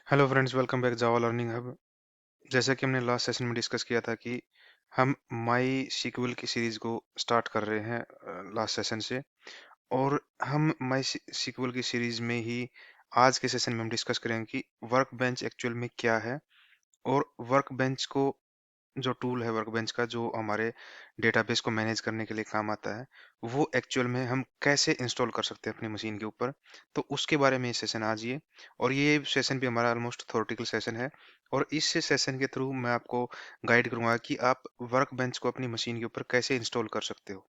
Hello friends, welcome back जावा learning hub. जैसा कि हमने लास्ट सेशन में डिस्कस किया था कि हम माई सीक्वल की सीरीज को स्टार्ट कर रहे हैं लास्ट सेशन से। और हम माई सीक्वल की सीरीज में ही आज के सेशन में हम डिस्कस करेंगे कि वर्क बेंच एक्चुअल में क्या है, और वर्क बेंच को जो टूल है वर्कबेंच का, जो हमारे डेटाबेस को मैनेज करने के लिए काम आता है, वो एक्चुअल में हम कैसे इंस्टॉल कर सकते हैं अपनी मशीन के ऊपर। तो उसके बारे में ये सेशन आज ये, और ये सेशन भी हमारा ऑलमोस्ट थ्योरेटिकल सेशन है। और इस सेशन के थ्रू मैं आपको गाइड करूंगा कि आप वर्क बेंच को अपनी मशीन के ऊपर कैसे इंस्टॉल कर सकते हो।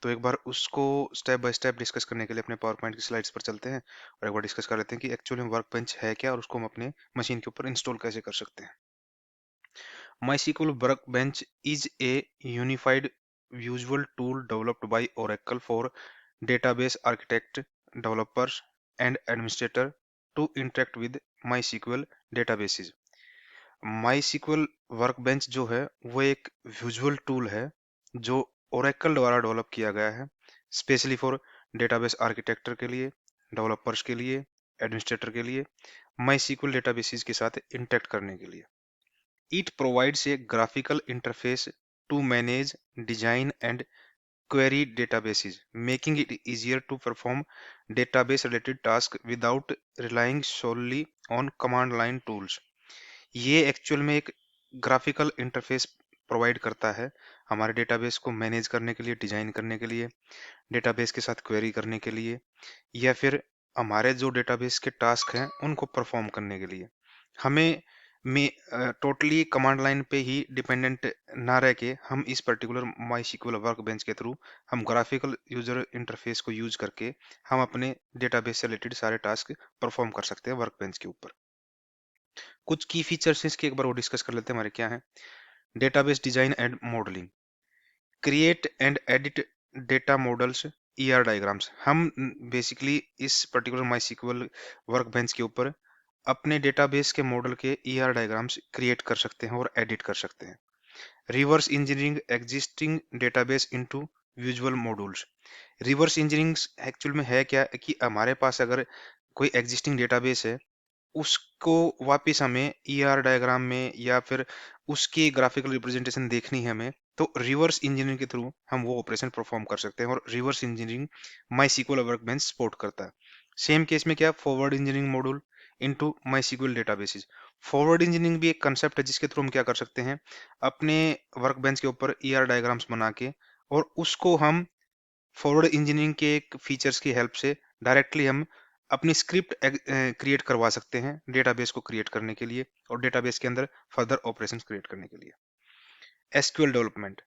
तो एक बार उसको स्टेप बाय स्टेप डिस्कस करने के लिए अपने पावर पॉइंट की स्लाइड्स पर चलते हैं, और एक बार डिस्कस कर लेते हैं कि एक्चुअली वर्क बेंच है क्या और उसको हम अपने मशीन के ऊपर इंस्टॉल कैसे कर सकते हैं। MySQL Workbench is a unified visual tool developed by Oracle for database architect, developers, and administrator to interact with MySQL databases. MySQL Workbench जो है वो एक विजुअल टूल है जो Oracle द्वारा डेवलप किया गया है, स्पेशली फॉर डेटाबेस आर्किटेक्टर के लिए, डेवलपर्स के लिए, एडमिनिस्ट्रेटर के लिए, MySQL डेटाबेसेस के साथ इंटरेक्ट करने के लिए। It provides a graphical interface to manage, design, and query databases, making it easier to perform database-related tasks without relying solely on command line tools. ये एक्चुअल में एक ग्राफिकल इंटरफेस प्रोवाइड करता है हमारे डेटाबेस को मैनेज करने के लिए, डिजाइन करने के लिए, डेटाबेस के साथ क्वेरी करने के लिए, या फिर हमारे जो डेटाबेस के टास्क हैं उनको परफॉर्म करने के लिए। हमें में टोटली कमांड लाइन पे ही डिपेंडेंट ना रह के हम इस पर्टिकुलर माई सीक्वल वर्कबेंच के थ्रू हम ग्राफिकल यूजर इंटरफेस को यूज करके हम अपने डेटाबेस से रिलेटेड सारे टास्क परफॉर्म कर सकते हैं वर्कबेंच के ऊपर। कुछ की फीचर्स इसके एक बार वो डिस्कस कर लेते हैं हमारे क्या है। Database design and modelling, create and edit data models, ER diagrams. हम बेसिकली इस पर्टिकुलर माई सीक्वल वर्कबेंच के ऊपर अपने डेटाबेस के मॉडल के ईआर डायग्राम्स क्रिएट कर सकते हैं और एडिट कर सकते हैं। Reverse engineering existing database into visual modules. Reverse engineering actual में है क्या कि हमारे पास अगर कोई एग्जिस्टिंग डेटाबेस है, उसको वापस हमें ईआर डायग्राम में या फिर उसकी ग्राफिकल रिप्रेजेंटेशन देखनी है हमें, तो रिवर्स इंजीनियरिंग के थ्रू हम वो ऑपरेशन परफॉर्म कर सकते हैं, और reverse engineering MySQL workbench support करता है। सेम केस में क्या, forward engineering module into MySQL databases. Forward engineering भी एक कंसेप्ट है जिसके थ्रू हम क्या कर सकते हैं, अपने वर्कबेंच के ऊपर ईआर डायग्राम्स बना के, और उसको हम फॉरवर्ड इंजीनियरिंग के एक फीचर्स की हेल्प से डायरेक्टली हम अपनी स्क्रिप्ट क्रिएट करवा सकते हैं डेटाबेस को क्रिएट करने के लिए, और डेटाबेस के अंदर फर्दर ऑपरेशंस क्रिएट करने के लिए। SQL development,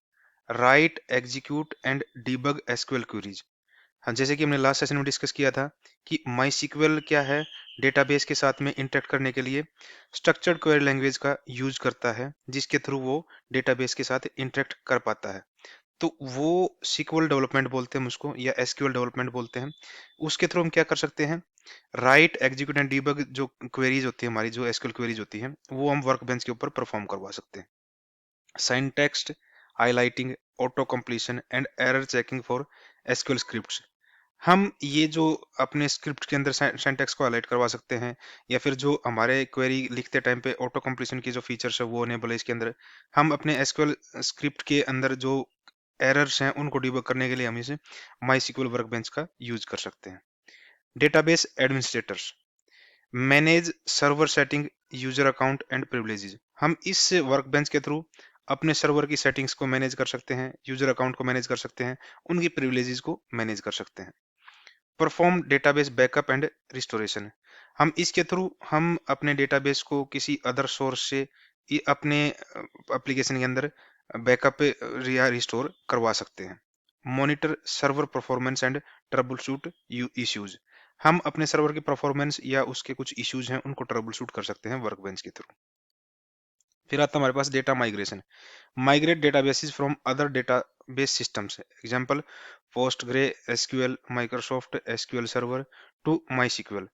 right, execute and debug SQL queries. हाँ, जैसे कि हमने लास्ट सेशन में डिस्कस किया था कि माई सीक्वल क्या है, डेटाबेस के साथ में इंटरेक्ट करने के लिए स्ट्रक्चर्ड क्वेरी लैंग्वेज का यूज करता है, जिसके थ्रू वो डेटाबेस के साथ इंटरेक्ट कर पाता है। तो वो सीक्वल डेवलपमेंट बोलते हैं हम उसको, या एसक्यूएल डेवलपमेंट बोलते हैं। उसके थ्रू हम क्या कर सकते हैं, राइट, एग्जीक्यूट एंड डीबग जो क्वेरीज होती है हमारी, जो एसक्यूएल क्वेरीज होती हैं, वो हम वर्कबेंच के ऊपर परफॉर्म करवा सकते हैं। Syntax highlighting, auto completion and error checking for SQL scripts. हम ये जो अपने स्क्रिप्ट के अंदर सिंटैक्स को हाईलाइट करवा सकते हैं, या फिर जो हमारे क्वेरी लिखते टाइम पे ऑटो कंप्लीशन की जो फीचर्स है वो अनेबल है इसके अंदर। हम अपने एसक्यूएल स्क्रिप्ट के अंदर जो एरर्स हैं उनको डिबग करने के लिए हम इसे माई सीक्वल वर्कबेंच का यूज कर सकते हैं। Database administrators manage server setting, user account and privileges. हम इस वर्कबेंच के थ्रू अपने सर्वर की सेटिंग्स को मैनेज कर सकते हैं, यूजर अकाउंट को मैनेज कर सकते हैं, उनकी प्रिविलेजेस को मैनेज कर सकते हैं। Perform database backup and restoration, हम इसके थ्रू हम अपने डेटाबेस को किसी अदर सोर्स से अपने एप्लीकेशन के अंदर बैकअप या रिस्टोर करवा सकते हैं। Monitor server performance and trouble shoot issues, हम अपने सर्वर की परफॉर्मेंस या उसके कुछ इश्यूज हैं उनको ट्रबल शूट कर सकते हैं वर्कबेंच के थ्रू। फिर आता है हमारे पास data migration, migrate databases from other database systems. Example, PostgreSQL, Microsoft SQL Server to MySQL.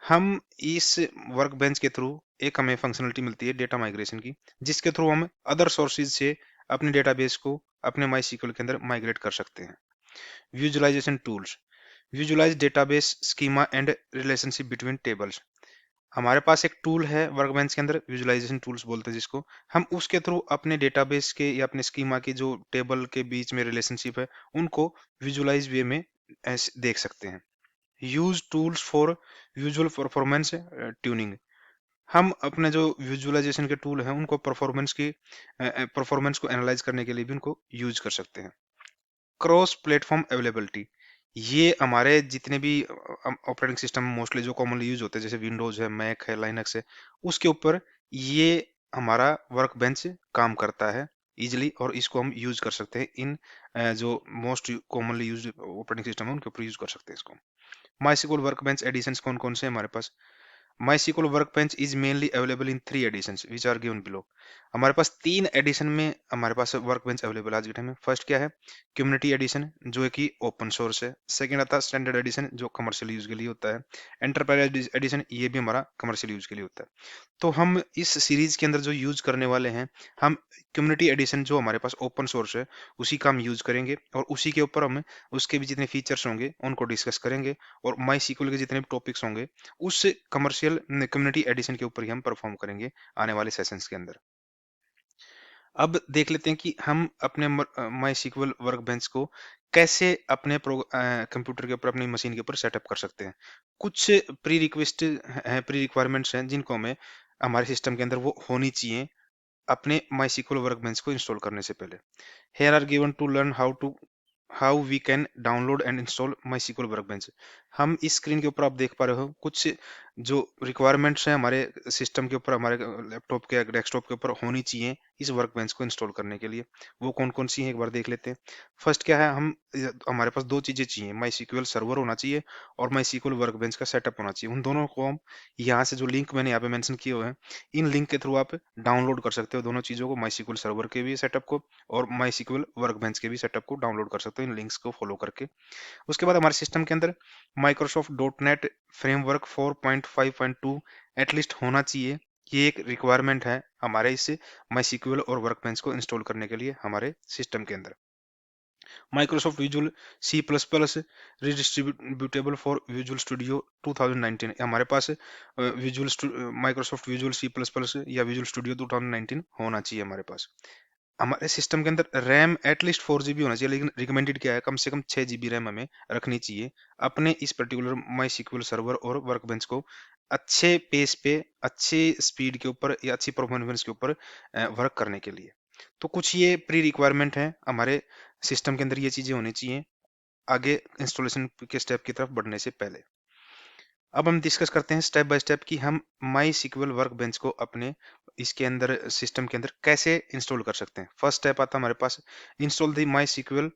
हम इस वर्कबेंच के थ्रू एक हमें फंक्शनलिटी मिलती है डेटा माइग्रेशन की, जिसके थ्रू हम अदर सोर्सेज से अपने डेटाबेस को अपने माई सीक्वल के अंदर माइग्रेट कर सकते हैं। Visualisation tools visualise database schema and relationship between tables, हमारे पास एक टूल है वर्कबेंच के अंदर, विजुअलाइजेशन टूल्स बोलते हैं जिसको। हम उसके थ्रू अपने डेटाबेस के या अपने स्कीमा की जो टेबल के बीच में रिलेशनशिप है, उनको विजुअलाइज वे में ऐसे देख सकते हैं। Use tools for visual performance tuning. हम अपने जो विजुअलाइजेशन के टूल हैं उनको परफॉर्मेंस को एनालाइज करने के लिए भी उनको यूज कर सकते हैं। क्रॉस प्लेटफॉर्म अवेलेबिलिटी, ये हमारे जितने भी ऑपरेटिंग सिस्टम मोस्टली जो कॉमनली यूज होते हैं, जैसे विंडोज है, मैक है, लाइनक्स है, उसके ऊपर ये हमारा वर्क बेंच काम करता है इजिली, और इसको हम यूज कर सकते हैं इन जो most commonly use operating system है उनके ऊपर यूज कर सकते हैं इसको। माइस्क्ल वर्क बेंच एडिशंस कौन कौन से हैं हमारे पास? MySQL Workbench is mainly available in three editions, which are given below. हमारे पास 3 एडिशन में हमारे पास वर्कबेंच अवेलेबल आज के टाइम में। फर्स्ट क्या है? कम्युनिटी एडिशन, जो है कि ओपन सोर्स है। सेकंड आता है स्टैंडर्ड एडिशन, जो कमर्शियल यूज के लिए होता है। एंटरप्राइज एडिशन, ये भी हमारा कमर्शियल यूज के लिए होता है। तो हम इस सीरीज के अंदर जो यूज करने वाले हैं, हम कम्युनिटी एडिशन जो हमारे पास ओपन सोर्स है, उसी का हम यूज करेंगे, और उसी के ऊपर हम उसके भी जितने फीचर्स होंगे उनको डिस्कस करेंगे, और माई सीक्वल के जितने भी टॉपिक्स होंगे उस कमर्शियल कम्युनिटी एडिशन के ऊपर ही हम परफॉर्म करेंगे आने वाले सेशंस के अंदर। अब देख लेते हैं कि हम अपने माई सीक्वल वर्क बेंच को कैसे अपने कंप्यूटर के ऊपर, अपनी मशीन के ऊपर सेटअप कर सकते हैं। कुछ प्री रिक्वेस्ट हैं, प्री रिक्वायरमेंट्स हैं जिनको हमें हमारे सिस्टम के अंदर वो होनी चाहिए अपने माई सीक्वल वर्क बेंच को इंस्टॉल करने से पहले। Here are given to learn how we can download and install MySQL Workbench। हम इस स्क्रीन के ऊपर आप देख पा रहे हो कुछ जो रिक्वायरमेंट्स हैं हमारे सिस्टम के ऊपर, हमारे लैपटॉप के डेस्कटॉप के ऊपर होनी चाहिए इस वर्कबेंच को इंस्टॉल करने के लिए। वो कौन कौन सी हैं एक बार देख लेते हैं। फर्स्ट क्या है, हमारे पास दो चीजें चाहिए, MySQL सर्वर होना चाहिए और MySQL वर्कबेंच का सेटअप होना चाहिए। उन दोनों को हम यहाँ से जो लिंक मैंने यहाँ पे मेंशन किए हुए हैं, इन लिंक के थ्रू आप डाउनलोड कर सकते हो दोनों चीजों को, MySQL सर्वर के भी सेटअप को और MySQL वर्कबेंच के भी सेटअप को डाउनलोड कर सकते हो इन लिंक्स को फॉलो करके। उसके बाद हमारे सिस्टम के अंदर Microsoft dot net framework 4.5.2 at least होना चाहिए। ये एक रिक्वायरमेंट है हमारे इस MySQL और वर्कबेंच को इंस्टॉल करने के लिए हमारे सिस्टम के अंदर। Microsoft Visual C++ redistributable for Visual Studio 2019, हमारे पास विजुअल माइक्रोसॉफ्ट विजुअल C++ या विजुअल स्टूडियो 2019 होना चाहिए हमारे पास। हमारे सिस्टम के अंदर रैम एटलीस्ट 4 GB होना चाहिए, लेकिन रिकमेंडेड क्या है, कम से कम 6 GB रैम हमें रखनी चाहिए अपने इस पर्टिकुलर माई सीक्वल सर्वर और वर्कबेंच को अच्छे पेस पे, अच्छे स्पीड के ऊपर या अच्छी परफॉर्मेंस के ऊपर वर्क करने के लिए। तो कुछ ये प्री रिक्वायरमेंट है हमारे सिस्टम के अंदर, ये चीजें होनी चाहिए आगे इंस्टॉलेशन के स्टेप की तरफ बढ़ने से पहले। अब हम डिस्कस करते हैं स्टेप बाय स्टेप कि हम माई सीक्वल वर्कबेंच को अपने इसके अंदर सिस्टम के अंदर कैसे इंस्टॉल कर सकते हैं। फर्स्ट स्टेप आता है हमारे पास, install the my SQL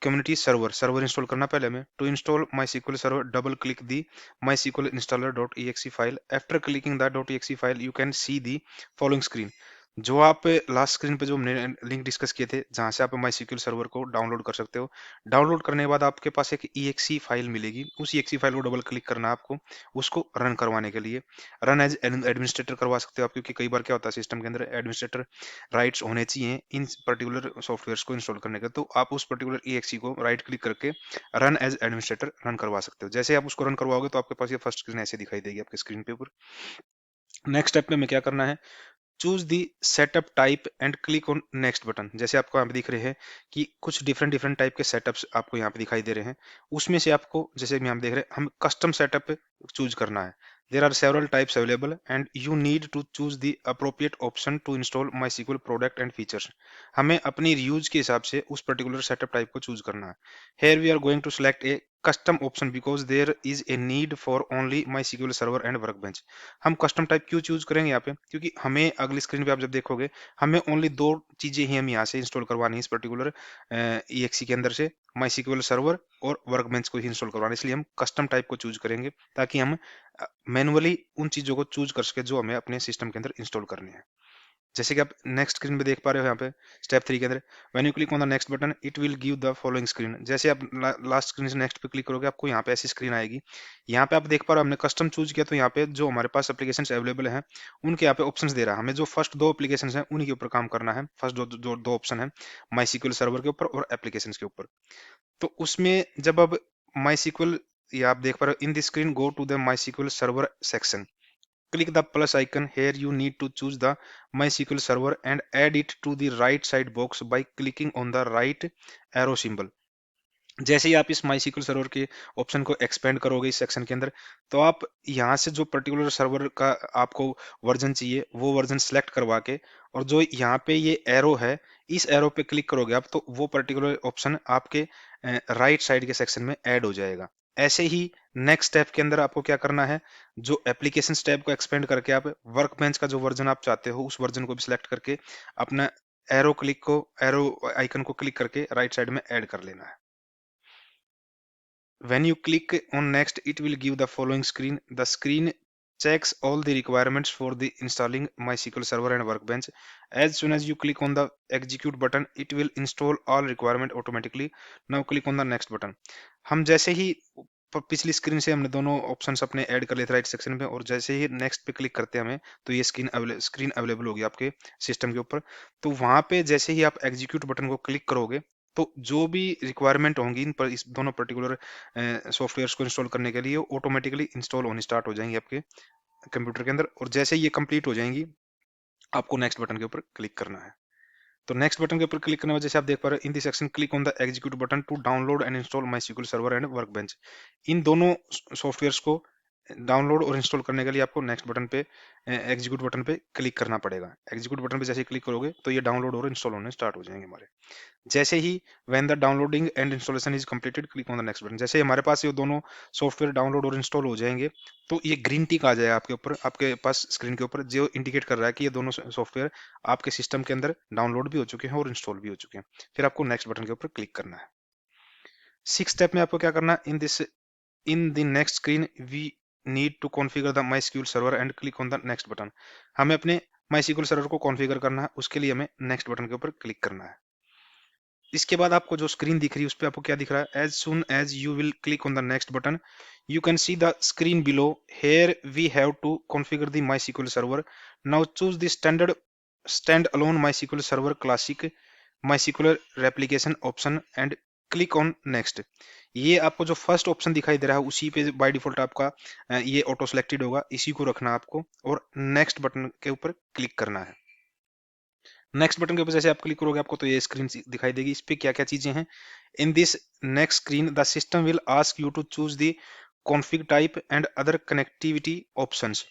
community server. Server install करना पहले हमें। To install my sequel server, double click the My SQL installer dot e file. After clicking the dot e file you can see the following screen. जो आप last screen पे जो हमने link discuss किए थे, जहां से आप माई सीक्वल सर्वर को डाउनलोड कर सकते हो, डाउनलोड करने के बाद आपके पास एक ई फाइल मिलेगी। उस ई फाइल को डबल क्लिक करना है आपको, उसको रन करवाने के लिए। रन एज एडमिनिस्ट्रेटर करवा सकते हो आप, क्योंकि कई बार क्या होता है सिस्टम के अंदर एडमिनिस्ट्रेटर राइट्स होने चाहिए इन पर्टिकुलर सॉफ्टवेयर को इंस्टॉल करने के, तो आप उस पर्टिकुलर ई को राइट क्लिक करके रन एज एडमिनिस्ट्रेटर रन करवा सकते हो। जैसे आप उसको रन करवाओगे तो आपके पास ये फर्स्ट स्क्रीन ऐसे दिखाई देगी आपके स्क्रीन पे ऊपर। नेक्स्ट स्टेप में हमें क्या करना है, choose the setup type and click on next button. जैसे आपको यहाँ पे दिख रहे हैं कि कुछ डिफरेंट डिफरेंट टाइप के सेटअप्स आपको यहाँ पे दिखाई दे रहे हैं, उसमें से आपको, जैसे हम यहाँ पे देख रहे हैं, हम कस्टम सेटअप चूज करना है। There are several types available and you need to choose the appropriate option to install my sequel product and features. हमें अपनी यूज के हिसाब से उस पर्टिकुलर सेटअप टाइप को चूज करना है। Here we are going to select a custom option because there is a need for only my sequel server and workbench. हम कस्टम टाइप क्यों चूज करेंगे यहाँ पे, क्योंकि हमें अगली स्क्रीन पे आप जब देखोगे, हमें ओनली दो चीजें ही हम यहाँ से इंस्टॉल करवानी है इस पर्टिकुलर EXE के अंदर से, माई सीक्वल सर्वर और वर्कबेंच को ही इंस्टॉल करवाना है। इसलिए हम कस्टम टाइप को चूज करेंगे ताकि हम मैनुअली उन चीजों को चूज कर सके जो हमें अपने सिस्टम के अंदर इंस्टॉल करनी है। जैसे कि आप नेक्स्ट स्क्रीन पे देख पा रहे हो यहाँ पे स्टेप 3 के अंदर, when you click on the next button it will give the following screen. जैसे आप लास्ट स्क्रीन से नेक्स्ट पे क्लिक करोगे, आपको यहाँ पे ऐसी स्क्रीन आएगी। यहाँ पे आप देख पा रहे हो हमने कस्टम चूज किया, तो यहाँ पे जो हमारे पास एप्लीकेशंस अवेलेबल हैं उनके यहाँ पे ऑप्शंस दे रहा है। हमें जो फर्स्ट दो एप्लीकेशंस हैं उन्हीं के ऊपर काम करना है। फर्स्ट दो ऑप्शन है माई सीक्वल सर्वर के ऊपर और एप्लीकेशन के ऊपर। तो उसमें जब अब माई सीक्वल, ये आप देख पा रहे हो in the screen go to the my sequel server section. click the plus icon. Here you need to choose the MySQL server and add it to the right side box by clicking on the right arrow symbol. जैसे ही आप इस माई SQL server के option को expand करोगे इस section के अंदर, तो आप यहाँ से जो पर्टिकुलर सर्वर का आपको वर्जन चाहिए वो वर्जन सेलेक्ट करवा के, और जो यहाँ पे ये एरो है इस एरो पे क्लिक करोगे आप, तो वो पर्टिकुलर ऑप्शन आपके राइट साइड के सेक्शन में ऐड हो जाएगा। ऐसे ही नेक्स्ट स्टेप के अंदर आपको क्या करना है, जो एप्लीकेशन स्टेप को एक्सपेंड करके आप वर्क बेंच का जो वर्जन आप चाहते हो उस वर्जन को भी सिलेक्ट करके अपना एरो आइकन को क्लिक करके राइट साइड में ऐड कर लेना है। When you click on next, it will give the following screen. The screen checks all the requirements for the installing MySQL Server and Workbench. As soon as you click on the execute button, it will install all requirement automatically. Now click on the next button. हम जैसे ही पिछली screen से हमने दोनों options अपने add कर लिए थे राइट सेक्शन में, और जैसे ही नेक्स्ट पे क्लिक करते हैं हमें, तो ये स्क्रीन अवेलेबल होगी आपके सिस्टम के ऊपर। तो वहां पे जैसे ही आप एग्जीक्यूट बटन को क्लिक करोगे, तो जो भी रिक्वायरमेंट होंगी इन पर, इस दोनों पर्टिकुलर सॉफ्टवेयर्स को इंस्टॉल करने के लिए, ऑटोमेटिकली इंस्टॉल होनी स्टार्ट हो जाएंगी आपके कंप्यूटर के अंदर। और जैसे ये कंप्लीट हो जाएंगी, आपको नेक्स्ट बटन के ऊपर क्लिक करना है। तो नेक्स्ट बटन के ऊपर क्लिक करने की वजह से आप देख पा रहे हो, in this section click on the execute button to download and install MySQL server and workbench. इन दोनों सॉफ्टवेयर्स को डाउनलोड और इंस्टॉल करने के लिए आपको नेक्स्ट बटन पे, एग्जीक्यूट बटन पे क्लिक करना पड़ेगा। एग्जीक्यूट बटन पे जैसे क्लिक करोगे तो ये डाउनलोड और इंस्टॉल होने स्टार्ट हो जाएंगे हमारे। जैसे ही when the downloading and installation is completed, click on the next button. जैसे ही हमारे पास ये दोनों सॉफ्टवेयर डाउनलोड और इंस्टॉल हो जाएंगे, तो ये ग्रीन टिक आ जाएगा आपके ऊपर, आपके पास स्क्रीन के ऊपर, जो इंडिकेट कर रहा है कि ये दोनों सॉफ्टवेयर आपके सिस्टम के अंदर डाउनलोड भी हो चुके हैं और इंस्टॉल भी हो चुके हैं। फिर आपको नेक्स्ट बटन के ऊपर क्लिक करना है। सिक्स स्टेप में आपको क्या करना है, in the next screen we need to configure the MySQL server and click on the next button. हमें अपने MySQL सर्वर को कॉन्फ़िगर करना है, उसके लिए हमें नेक्स्ट बटन के ऊपर क्लिक करना है। इसके बाद आपको जो स्क्रीन दिख रही है उस पर आपको क्या दिख रहा है, as soon as you will click on the next button you can see the screen below. Here we have to configure the MySQL server. Now choose the stand alone MySQL server classic MySQL replication option and click on next. ये आपको जो first option दिखाई दे रहा है उसी पे by default आपका ये ऑटो सेलेक्टेड होगा, इसी को रखना आपको और नेक्स्ट बटन के ऊपर क्लिक करना है। नेक्स्ट बटन के ऊपर जैसे आप क्लिक करोगे आपको तो ये स्क्रीन दिखाई देगी। इस पे क्या क्या चीजें हैं, in this next screen the system will ask you to choose the config type and other connectivity options.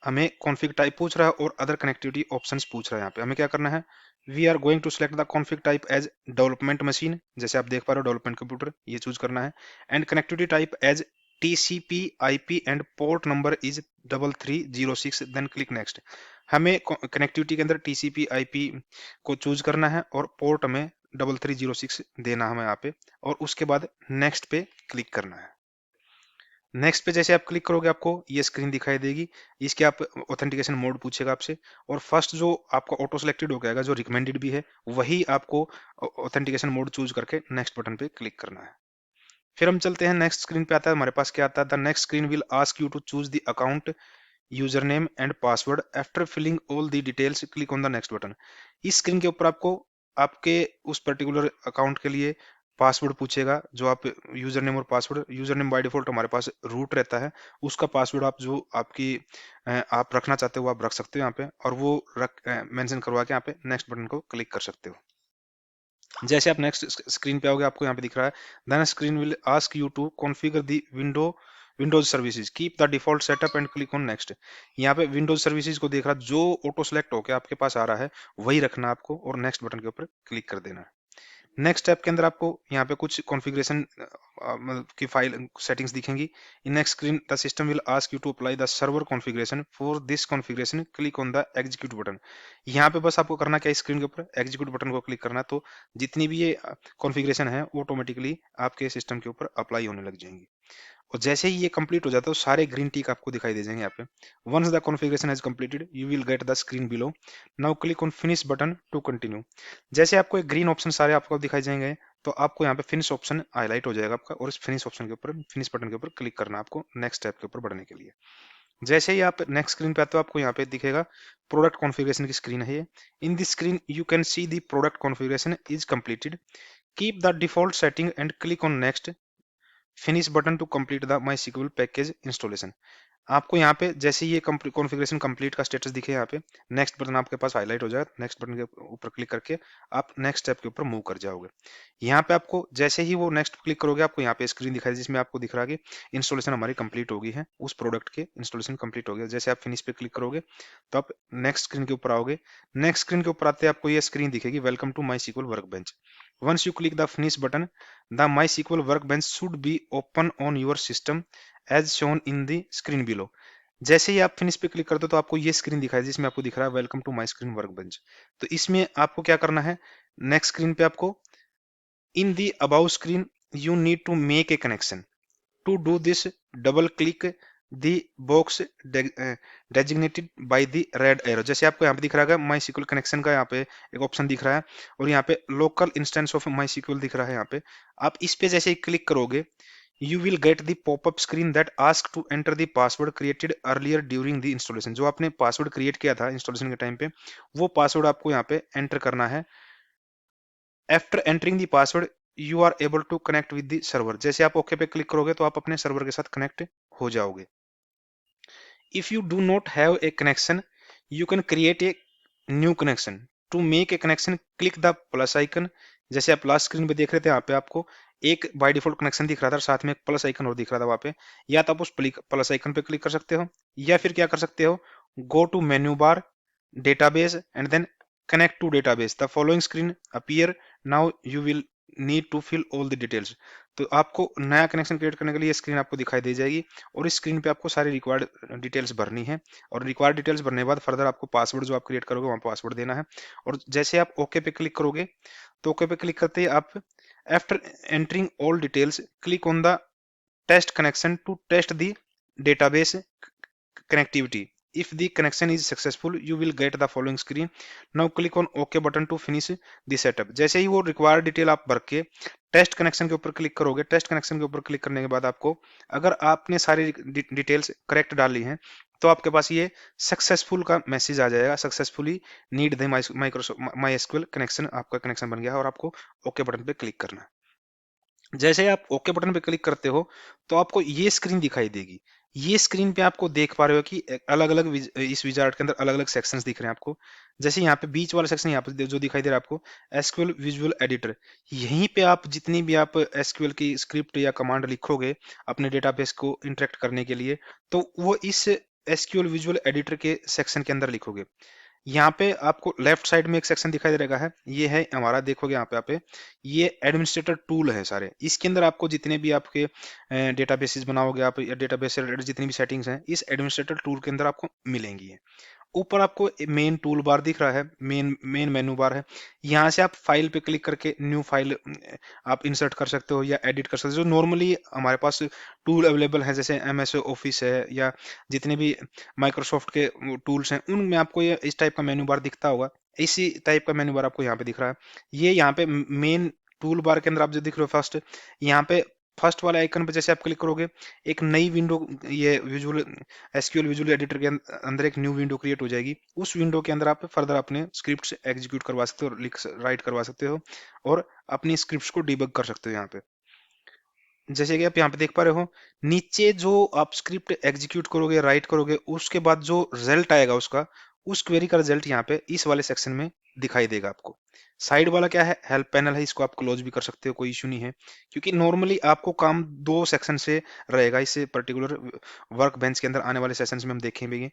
हमें कॉन्फ़िग टाइप पूछ रहा है और अदर कनेक्टिविटी ऑप्शंस पूछ रहा है। यहाँ पे हमें क्या करना है, we are going to select the config type as development machine, जैसे आप देख पा रहे हो डेवलपमेंट कंप्यूटर, ये चूज करना है। And connectivity type as TCP IP and port number is 3306, then click next. हमें कनेक्टिविटी के अंदर TCP IP को चूज करना है और पोर्ट हमें 3306 देना है हमें यहाँ पे, और उसके बाद नेक्स्ट पे क्लिक करना है। नेक्स्ट पे जैसे आप क्लिक करोगे आपको ये स्क्रीन दिखाई देगी। इसके आप ऑथेंटिकेशन मोड पूछेगा आपसे, और फर्स्ट जो आपका ऑटो सेलेक्टेड हो जाएगा जो रिकमेंडेड भी है, वही आपको ऑथेंटिकेशन मोड चूज करके नेक्स्ट बटन पे क्लिक करना है। फिर हम चलते हैं नेक्स्ट स्क्रीन पे। आता है हमारे पास क्या आता है, the next screen will ask you to choose the account user name and password after filling all the details, click on the next button. इस स्क्रीन के ऊपर आपको आपके उस पर्टिकुलर अकाउंट के लिए पासवर्ड पूछेगा, जो आप यूजर नेम और password, user name by default हमारे पास रूट रहता है, उसका पासवर्ड आप जो आपकी आप रखना चाहते हो आप रख सकते हो यहाँ पे, और वो मेंशन करवा के यहाँ पे नेक्स्ट बटन को क्लिक कर सकते हो। जैसे आप नेक्स्ट स्क्रीन पे आओगे आपको यहाँ पे दिख रहा है, then screen will ask you to configure the Windows services, keep the default setup and click on next. यहाँ पे विंडोज सर्विसेज को देख रहा है, जो ऑटो सेलेक्ट होकर आपके पास आ रहा है वही रखना आपको, और नेक्स्ट बटन के ऊपर क्लिक कर देना है। नेक्स्ट स्टेप के अंदर आपको यहाँ पे कुछ कॉन्फ़िगरेशन की फाइल सेटिंग्स दिखेंगी। In next screen the system will ask you to apply the server configuration, for this configuration click on the execute button. यहाँ पे बस आपको करना क्या है, स्क्रीन के ऊपर एग्जीक्यूट बटन को क्लिक करना, तो जितनी भी ये कॉन्फ़िगरेशन है ऑटोमेटिकली आपके सिस्टम के ऊपर अप्लाई होने लग जाएंगी। और जैसे ही ये कंप्लीट हो जाता है तो सारे ग्रीन टिक आपको दिखाई दे जाएंगे यहाँ पे। Once the configuration has completed you will get the screen below. Now click on finish button to continue. जैसे आपको एक ग्रीन ऑप्शन सारे आपको दिखाई जाएंगे, तो आपको यहाँ पे फिनिश ऑप्शन हाईलाइट हो जाएगा आपका, और इस फिनिश ऑप्शन के ऊपर, फिनिश बटन के ऊपर क्लिक करना आपको नेक्स्ट स्टेप के ऊपर बढ़ने के लिए। जैसे ही आप नेक्स्ट स्क्रीन पे आते हो आपको यहाँ पे दिखेगा प्रोडक्ट कॉन्फ़िगरेशन की स्क्रीन है ये। In this screen you can see the product configuration is completed, keep the default setting and click on next finish button to complete the MySQL package installation. आपको यहाँ पे जैसे ये कॉन्फ़िगरेशन कंप्लीट का status दिखे यहाँ पे, नेक्स्ट बटन आपके पास हाईलाइट हो जाएगा। नेक्स्ट बटन के ऊपर क्लिक करके आप नेक्स्ट स्टेप के ऊपर मूव कर जाओगे। यहाँ पे आपको जैसे ही वो नेक्स्ट क्लिक करोगे, आपको यहाँ पे स्क्रीन दिखाई जिसमें आपको दिख रहा है कि इंस्टॉलेशन हमारी कंप्लीट हो गई है, उस प्रोडक्ट के इंस्टॉलेशन कंप्लीट हो गया। जैसे आप फिनिश पे क्लिक करोगे तो आप नेक्स्ट स्क्रीन के ऊपर आओगे। नेक्स्ट स्क्रीन के ऊपर आते आपको ये स्क्रीन दिखेगी, welcome to MySQL workbench. Once you click the finish button, the my sequel workbench should be open on your system as shown in the screen below. जैसे ही आप फिनिश पे क्लिक करते हो तो आपको ये स्क्रीन दिखाई जिसमें आपको दिख रहा है welcome to my screen workbench. तो इसमें आपको क्या करना है, नेक्स्ट स्क्रीन पे आपको in the above screen you need to make a connection. To do this double click the box designated by the red arrow. जैसे आपको यहाँ पे दिख रहा है माई सीक्वल कनेक्शन का यहाँ पे एक ऑप्शन दिख रहा है, और यहाँ पे local instance of MySQL दिख रहा है। यहाँ पे आप इस पे जैसे ही क्लिक करोगे, you will get the pop-up screen that asks to enter the password created earlier during the installation। जो आपने पासवर्ड क्रिएट किया था इंस्टॉलेशन के टाइम पे, वो पासवर्ड आपको यहाँ पे एंटर करना है। After entering the password you are able to connect with the server. जैसे आप ओके पे क्लिक करोगे तो आप अपने सर्वर के साथ कनेक्ट हो जाओगे। If you do not have a connection, you can create a new connection. To make a connection click the plus icon. जैसे आप लास्ट स्क्रीन पे देख रहे थे, यहाँ पे आपको एक बाय डिफॉल्ट कनेक्शन दिख रहा था, साथ में एक प्लस आइकन और दिख रहा था वहां पे। या तो आप उस प्लस आइकन पे क्लिक कर सकते हो, या फिर क्या कर सकते हो, go to menu bar, database and then connect to database. The following screen appear, now you will need to fill all the details. तो आपको नया कनेक्शन क्रिएट करने के लिए स्क्रीन आपको दिखाई दे जाएगी, और इस स्क्रीन पे आपको सारी रिक्वायर्ड डिटेल्स भरनी है। और रिक्वायर्ड डिटेल्स भरने के बाद फर्दर आपको पासवर्ड जो आप क्रिएट करोगे वहां पासवर्ड देना है। और जैसे आप ओके पे क्लिक करोगे तो ओके पे क्लिक करते ही आप after entering all details click on the test connection to test the database connectivity. If the connection is successful, you will get the following screen. Now click on OK button to finish the setup। जैसे ही वो required detail आप भर के test connection के ऊपर click करोगे, test connection के ऊपर क्लिक करने के बाद आपको, अगर आपने सारी डिटेल्स करेक्ट डाली हैं, तो आपके पास ये सक्सेसफुल का मैसेज आ जाएगा, successfully need the Microsoft my SQL connection. आपका कनेक्शन बन गया है और आपको ओके बटन पे क्लिक करना है। जैसे आप ओके बटन पे क्लिक करते हो तो आपको ये स्क्रीन दिखाई देगी। ये स्क्रीन पे आपको देख पा रहे हो कि अलग अलग इस विजार्ड के अंदर अलग अलग सेक्शंस दिख रहे हैं आपको। जैसे यहाँ पे बीच वाला सेक्शन यहाँ पे जो दिखाई दे रहा है आपको, एसक्यूएल विजुअल एडिटर। यहीं पे आप जितनी भी आप एसक्यूएल की स्क्रिप्ट या कमांड लिखोगे अपने डेटाबेस को इंटरेक्ट करने के लिए, तो वो इस एसक्यूएल विजुअल एडिटर के सेक्शन के अंदर लिखोगे। यहाँ पे आपको लेफ्ट साइड में एक सेक्शन दिखाई दे रहेगा है, ये है हमारा, देखोगे यहाँ पे ये एडमिनिस्ट्रेटर टूल है सारे। इसके अंदर आपको जितने भी आपके डेटाबेसेस बनाओगे आप, या डेटाबेस से रिलेटेड जितनी भी सेटिंग्स हैं, इस एडमिनिस्ट्रेटर टूल के अंदर आपको मिलेंगी। ऊपर आपको मेन टूल बार दिख रहा है, मेन मेनू बार है। यहाँ से आप फाइल पे क्लिक करके न्यू फाइल आप इंसर्ट कर सकते हो या एडिट कर सकते हो। जो नॉर्मली हमारे पास टूल अवेलेबल है, जैसे एमएस ऑफिस है या जितने भी माइक्रोसॉफ्ट के टूल्स हैं, उनमें आपको ये इस टाइप का मेनू बार दिखता होगा। इसी टाइप का मेनू बार आपको यहाँ पे दिख रहा है। ये यहाँ पे मेन टूल बार के अंदर आप जो दिख रहे हो फर्स्ट, यहाँ पे फर्स्ट वाले आइकन पे जैसे आप क्लिक करोगे, एक नई विंडो, ये विजुअल एसक्यूएल विजुअल एडिटर के अंदर एक न्यू विंडो क्रिएट हो जाएगी। उस विंडो के अंदर आप फर्दर अपने स्क्रिप्ट्स एग्जीक्यूट करवा सकते हो, लिख राइट करवा सकते हो, और अपनी स्क्रिप्ट्स को डिबग कर सकते हो। यहाँ पे जैसे कि आप यहाँ पे देख पा रहे हो, नीचे जो आप स्क्रिप्ट एग्जीक्यूट करोगे, राइट करोगे, उसके बाद जो रिजल्ट आएगा उसका, उस क्वेरी का रिजल्ट यहाँ पे इस वाले सेक्शन में दिखाई देगा आपको। साइड वाला क्या है, हेल्प पैनल है, इसको आप क्लोज भी कर सकते हो, कोई इशू नहीं है, क्योंकि नॉर्मली आपको काम दो सेक्शन से रहेगा। इस पर्टिकुलर वर्क बेंच के अंदर आने वाले सेशंस में हम देखेंगे,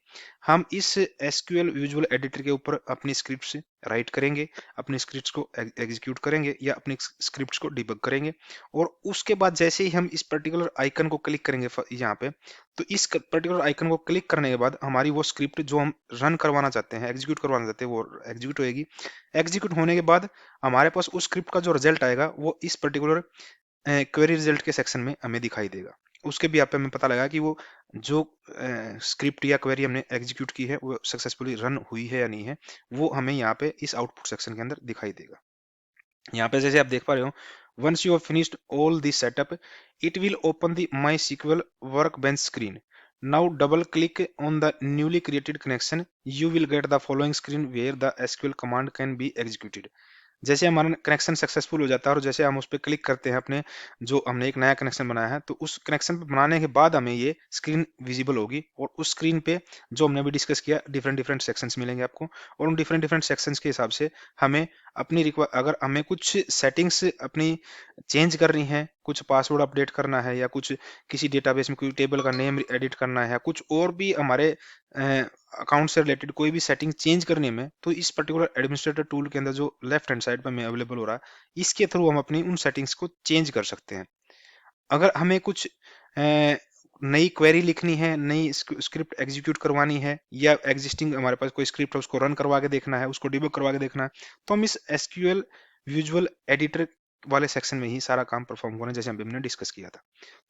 हम इस एसक्यूएल विजुअल एडिटर के ऊपर अपनी स्क्रिप्ट्स राइट करेंगे, अपनी स्क्रिप्ट्स को एग्जीक्यूट करेंगे या अपनी स्क्रिप्ट्स को डिबग करेंगे। और उसके बाद जैसे ही हम इस पर्टिकुलर आइकन को क्लिक करेंगे यहाँ पे, तो इस पर्टिकुलर आइकन को क्लिक करने के बाद हमारी वो स्क्रिप्ट जो हम रन करवाना चाहते हैं, एग्जीक्यूट करवाना चाहते हैं, वो एग्जीक्यूट होएगी। एग्जीक्यूट होने के बाद हमारे पास उस स्क्रिप्ट का जो रिजल्ट आएगा वो इस पर्टिकुलर क्वेरी रिजल्ट के सेक्शन में हमें दिखाई देगा। उसके भी आप पे हमें पता लगा कि वो जो स्क्रिप्ट या क्वेरी हमने एग्जीक्यूट की है वो सक्सेसफुली रन हुई है या नहीं है, वो हमें यहाँ पे इस आउटपुट सेक्शन के अंदर दिखाई देगा। यहाँ पे जैसे आप देख पा रहे हो, once you have finished all this setup, it will open the MySQL workbench screen. Now double click on the newly created connection, you will get the following screen where the SQL command can be executed। जैसे हमारा connection successful हो जाता है और जैसे हम उस पर क्लिक करते हैं अपने, जो हमने एक नया कनेक्शन बनाया है, तो उस कनेक्शन पे बनाने के बाद हमें ये स्क्रीन विजिबल होगी और उस स्क्रीन पे जो हमने अभी डिस्कस किया डिफरेंट डिफरेंट सेक्शंस मिलेंगे आपको, और उन डिफरेंट डिफरेंट सेक्शंस के हिसाब से हमें अपनी अगर हमें कुछ सेटिंग्स अपनी चेंज करनी है, कुछ पासवर्ड अपडेट करना है, या कुछ किसी डेटाबेस में कोई टेबल का नेम एडिट करना है, या कुछ और भी हमारे अकाउंट से रिलेटेड कोई भी सेटिंग चेंज करने में, तो इस पर्टिकुलर एडमिनिस्ट्रेटर टूल के अंदर जो लेफ्ट हैंड साइड पर हमें अवेलेबल हो रहा है, इसके थ्रू हम अपनी उन सेटिंग्स को चेंज कर सकते हैं। अगर हमें कुछ नई क्वेरी लिखनी है, नई स्क्रिप्ट एग्जीक्यूट करवानी है, या एग्जिस्टिंग हमारे पास कोई स्क्रिप्ट है उसको रन करवा के देखना है, उसको डिबग करवा के देखना है, तो हम इस एसक्यूएल विजुअल एडिटर वाले सेक्शन में ही सारा काम परफॉर्म करें, जैसे हमने डिस्कस किया था।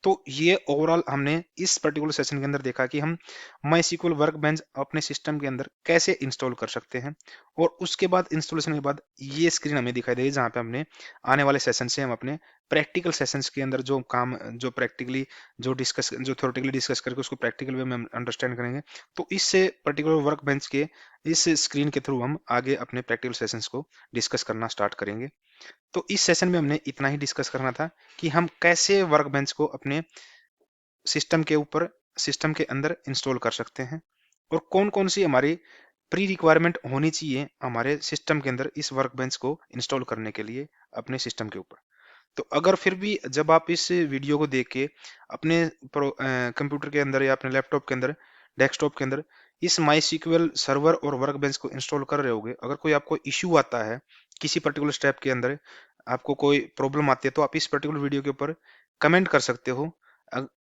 तो ये ओवरऑल हमने इस पर्टिकुलर सेशन के अंदर देखा कि हम MySQL वर्कबेंच अपने सिस्टम के अंदर कैसे इंस्टॉल कर सकते हैं, और उसके बाद इंस्टॉलेशन के बाद ये स्क्रीन हमें दिखाई देगी जहाँ पे हमने आने वाले सेशन से हम अपने प्रैक्टिकल सेशंस के अंदर जो काम जो प्रैक्टिकली जो थ्योरेटिकली डिस्कस करके उसको प्रैक्टिकल वे में हम अंडरस्टैंड करेंगे, तो इससे पर्टिकुलर वर्क बेंच के इस स्क्रीन के थ्रू हम आगे अपने प्रैक्टिकल सेशंस को डिस्कस करना स्टार्ट करेंगे। तो इस सेशन में हमने इतना ही डिस्कस करना था कि हम कैसे वर्क बेंच को अपने सिस्टम के ऊपर सिस्टम के अंदर इंस्टॉल कर सकते हैं, और कौन कौन सी हमारी प्री रिक्वायरमेंट होनी चाहिए हमारे सिस्टम के अंदर इस वर्क बेंच को इंस्टॉल करने के लिए अपने सिस्टम के ऊपर। तो अगर फिर भी जब आप इस वीडियो को देख के अपने कंप्यूटर के अंदर या अपने लैपटॉप के अंदर, डेस्कटॉप के अंदर इस MySQL सर्वर और वर्कबेंच को इंस्टॉल कर रहे होगे, अगर कोई आपको इश्यू आता है किसी पर्टिकुलर स्टेप के अंदर, आपको कोई प्रॉब्लम आती है, तो आप इस पर्टिकुलर वीडियो के ऊपर कमेंट कर सकते हो।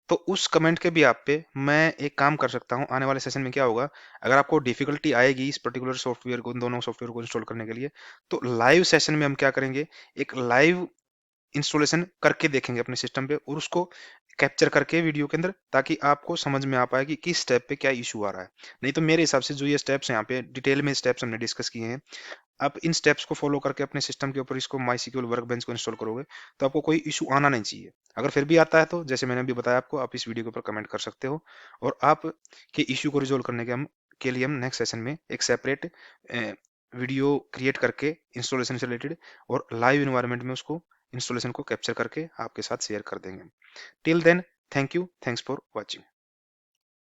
तो उस कमेंट के भी आप पे मैं एक काम कर सकता हूँ, आने वाले सेशन में क्या होगा, अगर आपको डिफिकल्टी आएगी इस पर्टिकुलर सॉफ्टवेयर को, इन दोनों सॉफ्टवेयर को इंस्टॉल करने के लिए, तो लाइव सेशन में हम क्या करेंगे, एक लाइव इंस्टॉलेशन करके देखेंगे अपने सिस्टम पे, और उसको कैप्चर करके वीडियो के अंदर, ताकि आपको समझ में आ पाए कि किस स्टेप पे क्या इशू आ रहा है। नहीं तो मेरे हिसाब से जो ये स्टेप्स यहाँ पे डिटेल में स्टेप्स हमने डिस्कस किए हैं, आप इन स्टेप्स को फॉलो करके अपने सिस्टम के ऊपर इसको MySQL वर्कबेंच को इंस्टॉल करोगे, तो आपको कोई इशू आना नहीं चाहिए। अगर फिर भी आता है तो जैसे मैंने अभी बताया आपको, आप इस वीडियो के ऊपर कमेंट कर सकते हो, और आप के इशू को रिजोल्व करने के लिए हम नेक्स्ट सेशन में एक सेपरेट वीडियो क्रिएट करके इंस्टॉलेशन से रिलेटेड और लाइव इन्वायरमेंट में उसको इंस्टॉलेशन को कैप्चर करके आपके साथ शेयर कर देंगे। Till then, thank you, thanks for watching.